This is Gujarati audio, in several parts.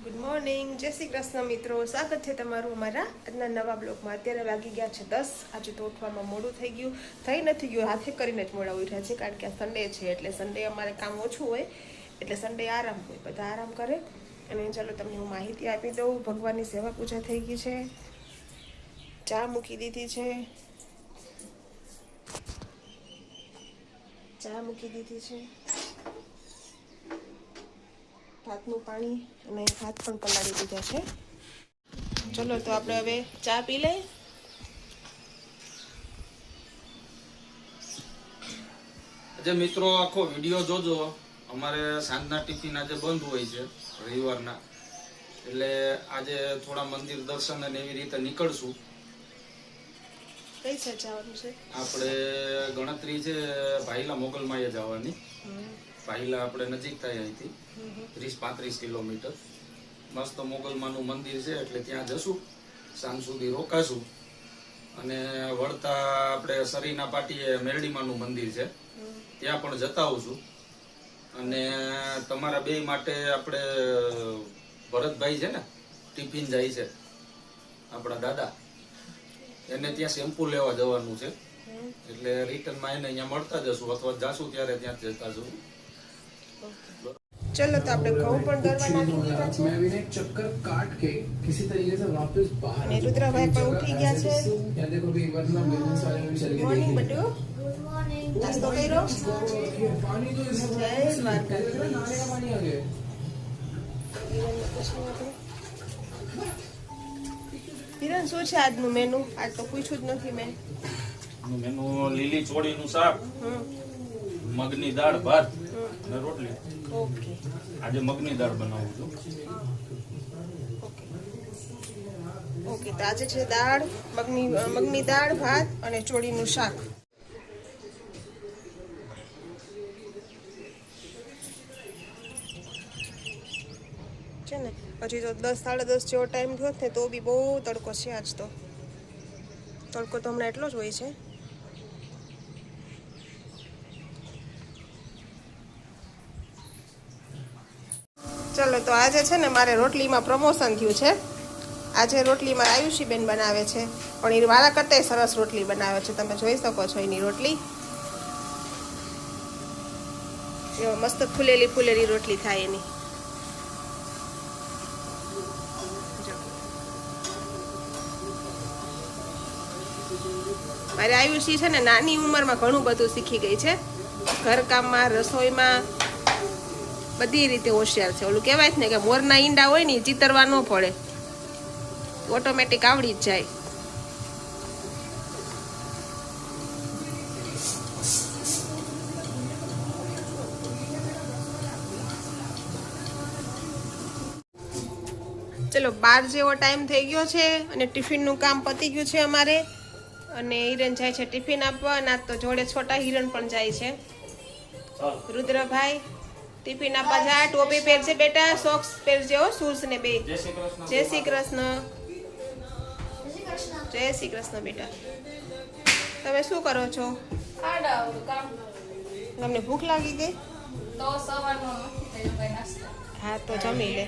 ગુડ મોર્નિંગ, જય શ્રી કૃષ્ણ મિત્રો. સ્વાગત છે તમારું અમારા આજના નવા બ્લોગમાં. અત્યારે વાગી ગયા છે 10. આજે તો ઉઠવામાં મોડું થઈ ગયું, થઈ નથી ગયું, હાથે કરીને જ મોડા ઉઠ્યા છે, કારણ કે આ સન્ડે છે એટલે સન્ડે અમારે કામ ઓછું હોય, એટલે સન્ડે આરામ હોય, બધા આરામ કરે. અને ચાલો તમને હું માહિતી આપી દઉં. ભગવાનની સેવા પૂજા થઈ ગઈ છે, ચા મૂકી દીધી છે, ભાતનું પાણી અને ભાત પણ પલાળી દીધા છે. ચલો તો આપણે હવે ચા પી લઈએ. આજે મિત્રો આખો વિડીયો જોજો. અમારે સાંજના ટિફિન આજે બંધ હોય છે રવિવારના, એટલે આજે થોડા મંદિર દર્શન અને એવી રીતે નીકળશું. કઈ છે જવાનું છે? આપણે ગણતરી છે ભાઈલા મોગલમાં જવાની. ભાઈલા આપણે નજીક થાય અહીંથી 30-35 કિલોમીટર. મસ્ત મોગલમાનું મંદિર છે એટલે ત્યાં જશું, સાંજ સુધી રોકાશું. અને વળતા આપણે સરીના પાટીએ મેરડીમાનું મંદિર છે, ત્યાં પણ જતા આવશું. અને તમારા બે માટે આપણે ભરતભાઈ છે ને, ટિફિન જાય છે આપણા દાદા, એને ત્યાં શેમ્પુ લેવા જવાનું છે, એટલે રિટર્નમાં એને અહીંયા મળતા જશું, અથવા જાશું ત્યારે ત્યાં જતા જશું. चलो तो आपने घઉં પણ દરવા નાખી દીધા છે. मैं अभी एक चक्कर काट के किसी तरीके से वापस बाहर અને રુદ્રભાઈ પણ ઉઠી ગયા છે. यहाँ देखो भी वरना बिजनेस वाले में चल के મોર્નિંગ देखिए બટુ, નાસ્તો કર્યો? पानी तो इस જય દ્વારકા. नहाने का पानी आ गया હિરણ, શું છે આજનું મેનુ? આજ તો પૂછ્યું જ નથી મેં. મેનુ લીલી ચોળીનું શાક, મગની દાળ, ભાત અને રોટલી. ઓકે આજે મગની દાળ બનાવું છું. ઓકે, તો આજે છે દાળ, મગની દાળ, ભાત અને ચોળીનું શાક. છે ને પછી તો 10-10:30 જેવો ટાઈમ થયો ને, તો બી બહુ તડકો છે આજ તો. તડકો તો હમણાં એટલો જ હોય છે. ચલો તો આજે છે ને મારે રોટલીમાં પ્રમોશન થયું છે. આજે રોટલીમાં આયુષીબેન બનાવે છે, પણ એ વાળા કરતા સરસ રોટલી બનાવે છે. તમે જોઈ શકો છો એની રોટલી, મસ્ત ફૂલેલી રોટલી થાય એની. મારી આયુષી છે ને નાની ઉંમરમાં ઘણું બધું શીખી ગઈ છે, ઘરકામમાં, રસોઈમાં, બધી રીતે હોશિયાર છે. ઓલું કહેવાય છે ને કે મોરના ઈંડા હોય ને ચીતરવા ન પડે, ઓટોમેટિક આવડી જ જાય. ચલો 12 જેવો ટાઈમ થઈ ગયો છે અને ટિફિનનું કામ પતી ગયું છે અમારે. અને હિરણ જાય છે ટિફિન આપવા, ના તો જોડે છોટા હિરણ પણ જાય છે. રુદ્રભાઈ ટિફિન આપવા જા, ટોપી પહેરજે બેટા, સોક્સ પહેરજે, શૂઝ ને બે. જય શ્રી કૃષ્ણ. જય શ્રી કૃષ્ણ બેટા. તમે શું કરો છો? તમને ભૂખ લાગી ગઈ? હા તો જમી લે.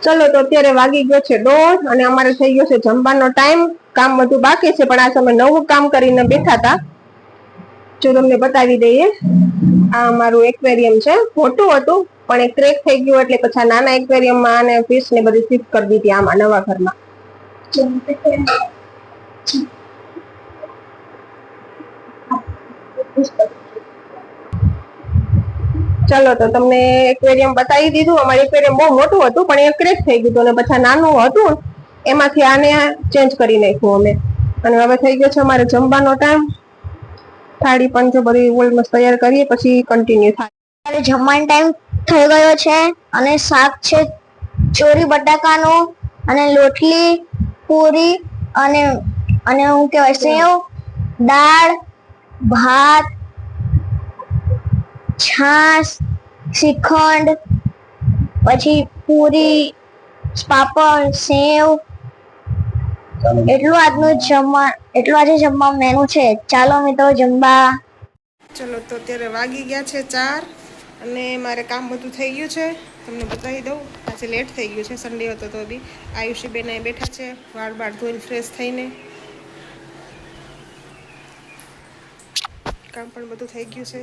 ચલો તો અત્યારે વાગી ગયો છે 1:30 અને અમારે થઈ ગયો છે જમવાનો ટાઈમ. કામ બધું બાકી છે, પણ આ સમય નવું કામ કરીને બેઠા હતા. જો તમને બતાવી દઈએ, આ અમારું એક્વેરિયમ છે. મોટું હતું પણ એ ક્રેક થઈ ગયું, એટલે પછી નાના એક્વેરિયમમાં આને ફિશ ને બધી શિફ્ટ કરી દીધી આમાં નવા ઘરમાં. ચલો તો તમને એક્વેરિયમ બતાવી દીધું. અમારું એક્વેરિયમ બહુ મોટું હતું પણ એ ક્રેક થઈ ગયું અને પછી નાનું હતું, એમાંથી આને ચેન્જ કરી નાખ્યું અમે. અને હવે થઈ ગયો છે અમારે જમવાનો ટાઈમ. થાળી પણ જો બધી ઓલમોસ્ટ તૈયાર કરીએ પછી કન્ટિન્યુ થાય. જમવાનો ટાઈમ થઈ ગયો છે અને શાક છે ચોરી બટાકાનું, અને રોટલી, પૂરી અને હું કહેવાય સેવ, દાળ, ભાત, છાશ, શ્રીખંડ, પછી પૂરી, પાપડ, સેવ, એટલું આજે જમવા મેનુ છે. ચાલો મિત્રો જમવા. ચલો તો અત્યારે વાગી ગયા છે 4 અને મારે કામ બધું થઈ ગયું છે. તમને બતાવી દઉં, આજે લેટ થઈ ગયું છે, સન્ડે હતો તો બી. આયુષી બેન અહીં બેઠા છે, વાળ બાળ ધોઈને ફ્રેશ થઈને. કામ પણ બધું થઈ ગયું છે.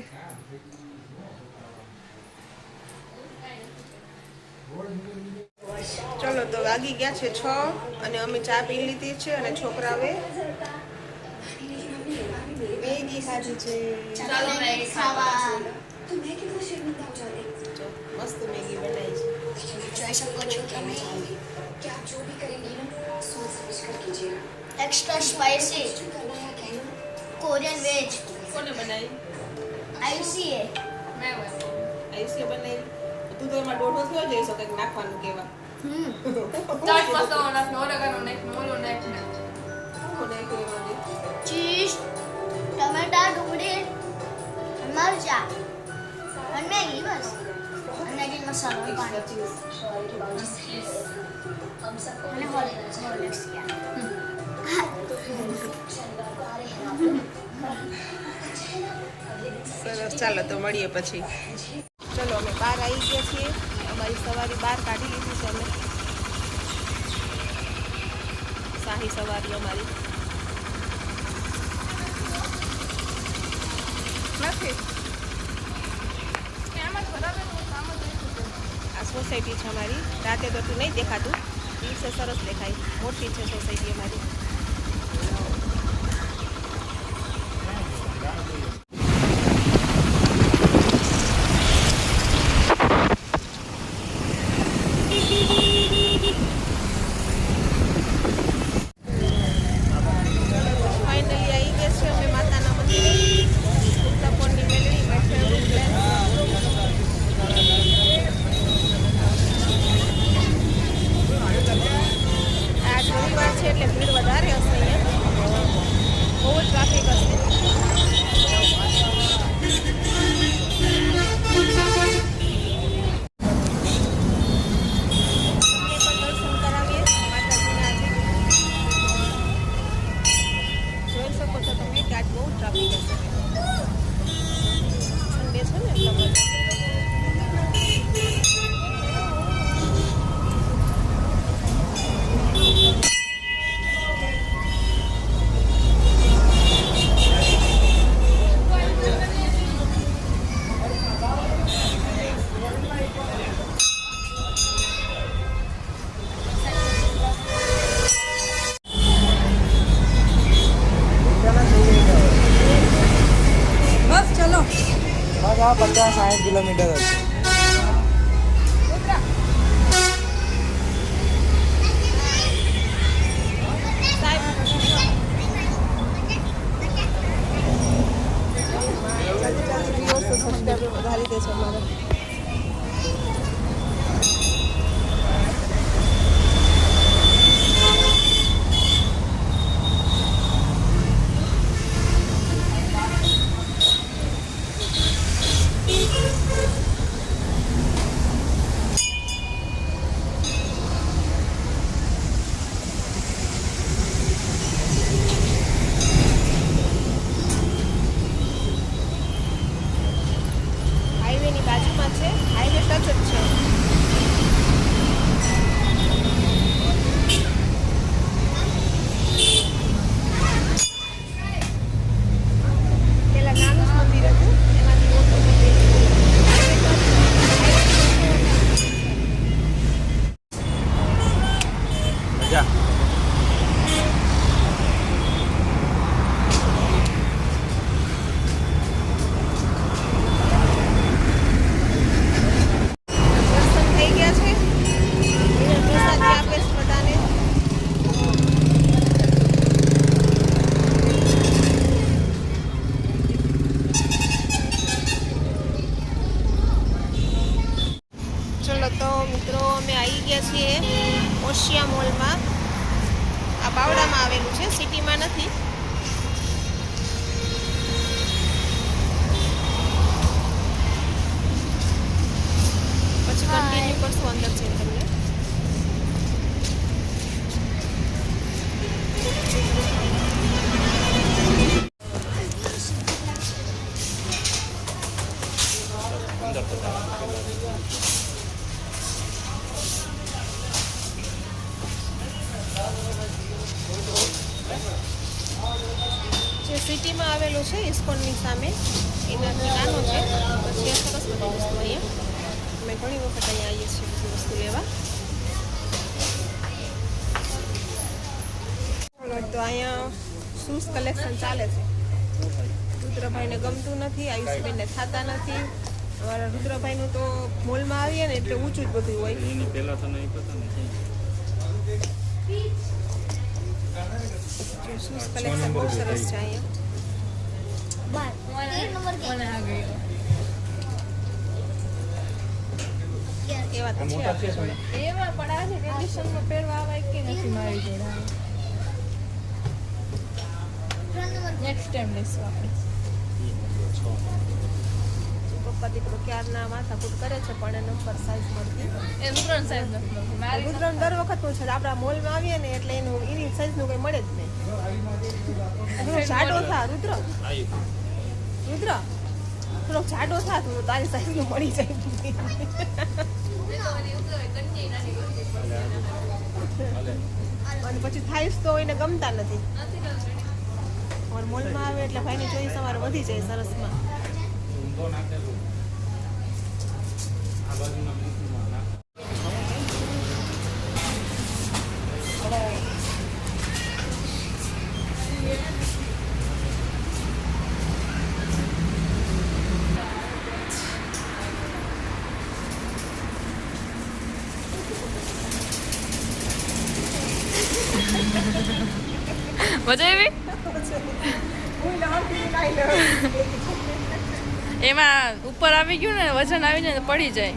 ચલો તો વાગી ગયા છે 6 અને અમે ચા પી લીધી છે અને છોકરાઓએ મેગી ખાધી છે. ચાલો મેગી ખાવા. જો, મસ્ત મેગી બનાવી છે. જોઈ શકો છો તમે. Extra spicy Korean veg. કોને બનાવી? આઈસીએ આયુષીએ બનાવી. તું તો એમાં દોઢો થયો જઈશો કંઈક નાખવાનું કેવા. ચાટ મસાલો નાખનો, ઓરેગાનો નાખનો, ઓલો નાખનો. કોને નાખ્યું એમાં? ચીઝ ટમેટા ડુંગળી મરચા અને મેગી બસ અને મેગી મસાલો અને પાણી અને હોર્લિક્સ સરસ, ચાલો તો મળીએ પછી. ચલો અમે બહાર આવી ગયા છીએ. અમારી સવારી બહાર કાઢી લીધી છે અમે. શાહી સવારી અમારી નથી. આ સોસાયટી છે અમારી. રાતે તો તું નહીં દેખાતું, દિવસે સરસ દેખાય. મોટી છે સોસાયટી અમારી. ફાઇનલી આવી ગયા છે અમે માતાના મંદિરે. ઉત્તપોળની મેળવી બેઠે આ રવિવાર છે એટલે ભીડ વધારે હશે અહીંયા. બહુ જ ટ્રાફિક હશે. બસ આ 50-60 કિલોમીટર હશે. વધારી દે છે અમારે. હાઈવેની બાજુમાં છે, હાઈવે ટચ જ છે. પેલા નાનું જ મંદિર હતું, એમાંથી મોટું મંદિર. મજા. દર્શન થઈ ગયા છે. પ્રસાદી આપે છે બધાને. ચલો તો મિત્રો અમે આવી ગયા છીએ ઓશિયા મોલમાં. આ બાવડામાં આવેલું છે, સિટીમાં નથી. પછી કન્ટિન્યુ કરશું અંદર છે તમને. સિટીમાં આવેલો છે ઇસ્કોનની સામે, એનાથી નાનો છે. પછી આ સરસ બધી વસ્તુ અહીંયા અમે ઘણી વખત અહીંયા આવીએ છીએ બધી વસ્તુ લેવા. તો અહીંયા શૂઝ કલેક્શન ચાલે છે. રુદ્રભાઈને ગમતું નથી, આયુષબેનને થતા નથી. અમારા રુદ્રભાઈનું તો મોલમાં આવીએ ને એટલે ઊંચું જ બધું હોય. એની પહેલા તો નહીં પતા ને શૂઝ કલેક્શન બહુ સરસ છે અહીંયા. એવા તો છે આપણી જોડે. એવા પણ આ છે ટ્રેડિશનમાં પહેરવા આવે કે નથી મારી જોડે. નેક્સ્ટ ટાઈમ લઈશું આપણે. પપ્પા દીકરો ક્યારના માથાકૂટ કરે છે પણ નંબર સાઈઝ મળતી. એ ત્રણ સાઈઝ નથી મારી રુદ્રને દર વખતનું છે. આપણા મોલમાં આવીએ ને એટલે એની સાઈઝનું કંઈ મળે જ નહીં. જાડો થા રુદ્ર, રુદ્ર થોડોક જાડો થા તો તારી સાઈઝનું મળી જાય. અને પછી થાઈસ તો એને ગમતા નથી. પણ મોલમાં આવે એટલે ભાઈની ચોઈસ અમારે વધી જાય સરસમાં. આ બાજુના મૂકીમાં નાખ. મજા આવી. એમાં ઉપર આવી ગયું ને વજન આવી જાય ને પડી જાય.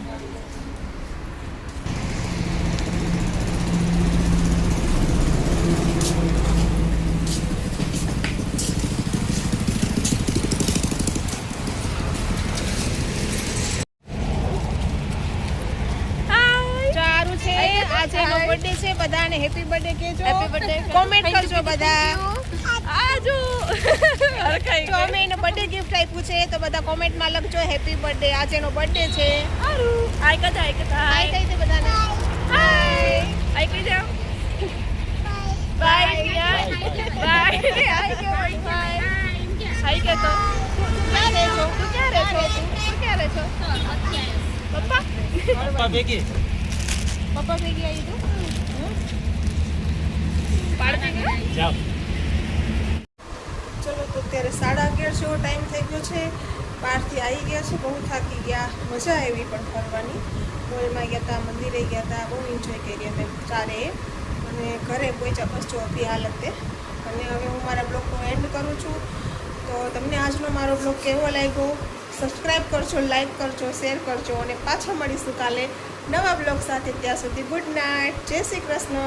સારું છે. આજે એનો બર્થડે છે. બધાને હેપી બર્થડે કહેજો. Happy birthday. કોમેન્ટ કરજો બધા. આજો હરખાઈ જો અમે એને બર્થડે ગિફ્ટ આપ્યું છે તો બધા કોમેન્ટમાં લખજો હેપી બર્થડે. આજે એનો બર્થડે છે. સારું. આઈ કદા હાય કહી દે બધાને. હાય આઈ કહી જાઓ. બાય બાય આઈ કે બાય આઈ કે તો તું ક્યાં રહે છો? તું ક્યાં રહે છો? તું ક્યાં રહે છો? પપ્પા પપ્પા ભેગી પપ્પા ભેગી આવી તું? પાડતી ગયો. જાઓ. ચલો તો અત્યારે 11:30 જેવો ટાઈમ થઈ ગયો છે. બહારથી આવી ગયા છે. બહુ થાકી ગયા. મજા આવી પણ ફરવાની. મોલમાં ગયા હતા, મંદિરે ગયા હતા. બહુ એન્જોય કરી અમે ચારે. અને ઘરે પહોંચ્યા બસ જો અભી હાલતે. અને હવે હું મારા બ્લોગનો એન્ડ કરું છું. તો તમને આજનો મારો બ્લોગ કેવો લાગ્યો? સબસ્ક્રાઈબ કરજો, લાઈક કરજો, શેર કરજો અને પાછા મળીશું કાલે નવા બ્લોગ સાથે. ત્યાં સુધી ગુડ નાઇટ. જય શ્રી કૃષ્ણ.